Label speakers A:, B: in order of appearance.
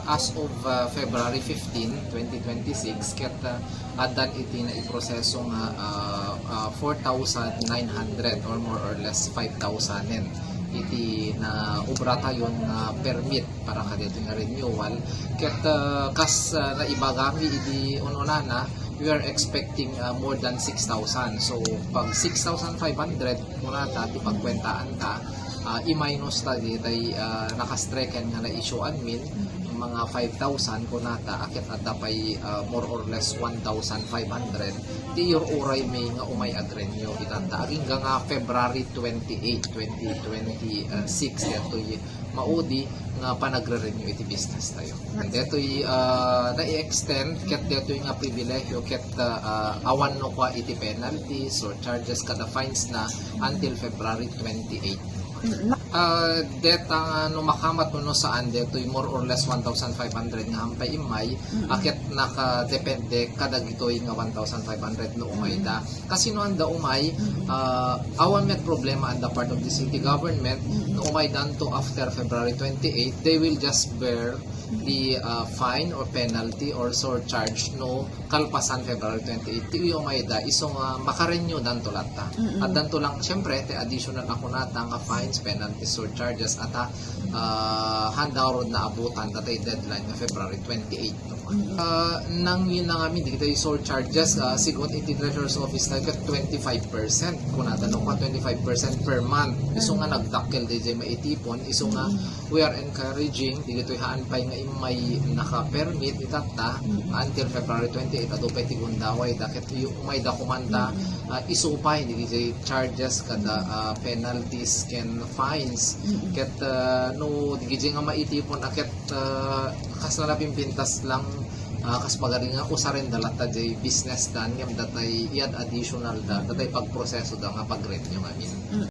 A: As of February 15, 2026, ket adan iti na iproseso nga 4,900 or more or less 5,000 iti na obrata yon nga permit para kadito nga renewal ket kas naibagami iti ununana we are expecting more than 6,000. So pag 6,500 muna ta ti pagkwentaan ta i-minus ta ditay nakastreken nga na-issue admin mga 5,000 kunata akit at tapay more or less 1,500 ti your uray may nga umay adrenyo itanta aging nga February 28, 2026 detoy maudi nga panagre-renew iti business tayo. And detoy na-extend ket detoy nga pribilehyo ket awan no kwa iti penalties or charges kada fines na until February 28. Deta no makamat no saan dito more or less 1,500 nga hampay imay akit nakadepende kada gitoy nga 1,500 no umay da kasi no anda umay awan met problema on the part of the city government no umay danto after February 28 they will just bear the fine or penalty or surcharge no kalpasan February 28 ti umay da isong makarenew danto latta at danto lang syempre te additional ako nata nga fines penalties surcharges at handa rod na abutan datay deadline na February 28 no. Nang yun na kami di kita yung surcharges sigot iti treasurer's office tayo 25% kung natanong ko 25% per month iso nga nagdakkel di jay maitipon iso nga we are encouraging di ito haan pay nga may naka-permit itata until February 28 ado pay tigundaway dakit yung may dokumenta isupay di jay charges kada penalties ken fines ket no di jay nga maitipon akit kas nalaping pintas lang kas pagari nga usaren dalata jay business dan ngam datay iad additional datay pagproseso da nga pag-renew nga amin.